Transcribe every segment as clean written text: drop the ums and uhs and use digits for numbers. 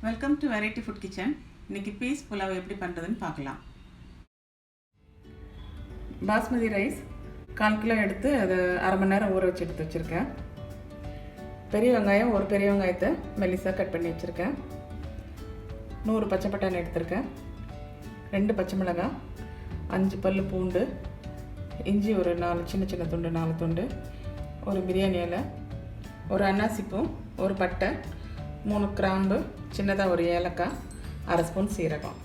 Welcome to variety food kitchen. இன்றைக்கி piece pulao எப்படி பண்ணுறதுன்னு பார்க்கலாம். பாஸ்மதி ரைஸ் 1/4 கிலோ எடுத்து அதை அரை மணி நேரம் ஊற வச்சு எடுத்து வச்சுருக்கேன். பெரிய வெங்காயம் ஒரு பெரிய வெங்காயத்தை மெல்லிசாக கட் பண்ணி வச்சுருக்கேன். 100 பச்சை பட்டாணி எடுத்திருக்கேன். 2 பச்சை மிளகாய், 5 பல் பூண்டு, இஞ்சி ஒரு 4 சின்ன சின்ன துண்டு 4 துண்டு, ஒரு பிரியாணி இலை, ஒரு அன்னாசிப்பூ, ஒரு பட்டை, 3 கிராம்பு, சின்னதாக ஒரு ஏலக்காய், அரை ஸ்பூன் சீரகம்,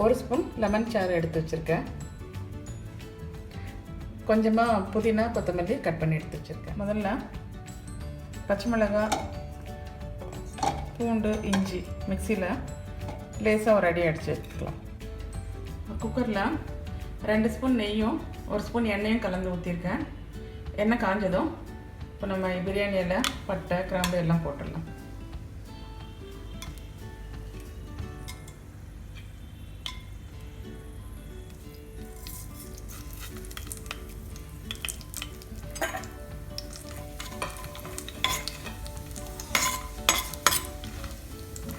ஒரு ஸ்பூன் லெமன் சாறு எடுத்து வச்சுருக்கேன். கொஞ்சமாக புதினா கொத்தமல்லி கட் பண்ணி எடுத்து வச்சுருக்கேன். முதல்ல பச்சை மிளகாய், பூண்டு, இஞ்சி மிக்சியில் லேசாக ஒரு அடி அடித்து வச்சுக்கலாம். குக்கரில் 2 ஸ்பூன் நெய்யும் 1 ஸ்பூன் எண்ணெயும் கலந்து ஊற்றிருக்கேன். எண்ணெய் காஞ்சதும் இப்போ நம்ம பிரியாணியில் பட்டை கிராம்பு எல்லாம் போட்டுடலாம்.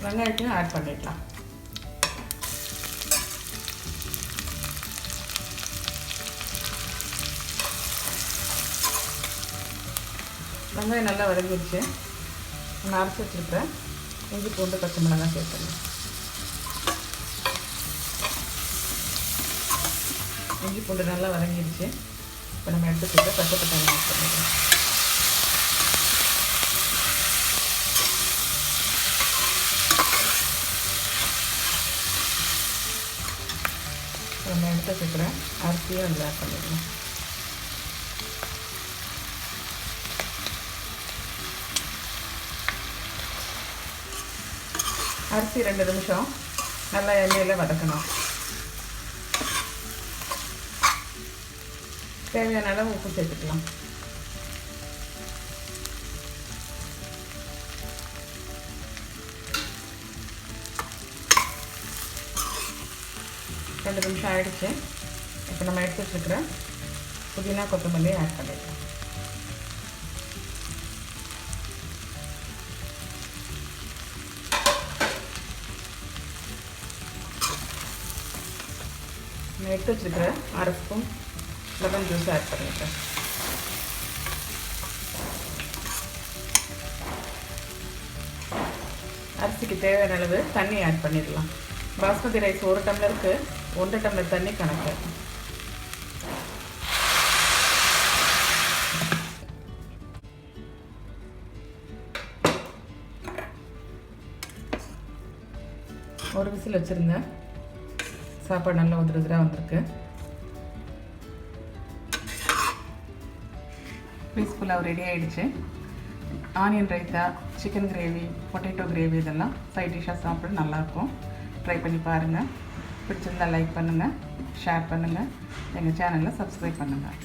வெங்காயத்தையும் ஆட் பண்ணிடலாம். வெங்காயம் நல்லா வதங்கிடுச்சு. நான் அரைச்சி வச்சுருக்கிறேன் இஞ்சி பூண்டு பச்சை மிளகாய் சேர்த்துடலாம். இஞ்சி பூண்டு நல்லா வதங்கிடுச்சு. இப்போ நம்ம எடுத்து வச்சுருக்க பச்சை பட்டாணி ஆட் பண்ணிடலாம். நம்ம எடுத்து வச்சுக்கிறேன் அரிசியும் அதில் ஆட் பண்ணிடலாம். அரிசி 2 நிமிஷம் நல்லா எண்ணெயில் வதக்கணும். தேவையான அளவு உப்பு சேர்த்துக்கலாம். ரெண்டு நிமிஷம் ஆகிடுச்சு. இப்போ நம்ம எடுத்து வச்சுருக்கிற புதினா கொத்தமல்லி ஆட் பண்ணிடலாம். நான் எடுத்து வச்சுருக்கிற அரை ஸ்பூன் லெமன் ஜூஸ் ஆட் பண்ணிட்டேன். அரிசிக்கு தேவையான அளவு தண்ணி ஆட் பண்ணிடலாம். பாஸ்மதி ரைஸ் 1 டம்ளருக்கு 1 டம்ளர் தண்ணி கணக்கு. ஒரு விசில் வச்சுருந்தேன். சாப்பாடு நல்லா உதிராக வந்திருக்கு. பீஸ் புலாவ் ரெடி ஆகிடுச்சு. Onion raita, chicken gravy, potato gravy இதெல்லாம் சைட் டிஷ்ஷாக சாப்பிட நல்லாயிருக்கும். ட்ரை பண்ணி பாருங்கள். பிடிச்சிருந்தால் லைக் பண்ணுங்கள், ஷேர் பண்ணுங்கள், எங்கள் சேனலை சப்ஸ்கிரைப் பண்ணுங்கள்.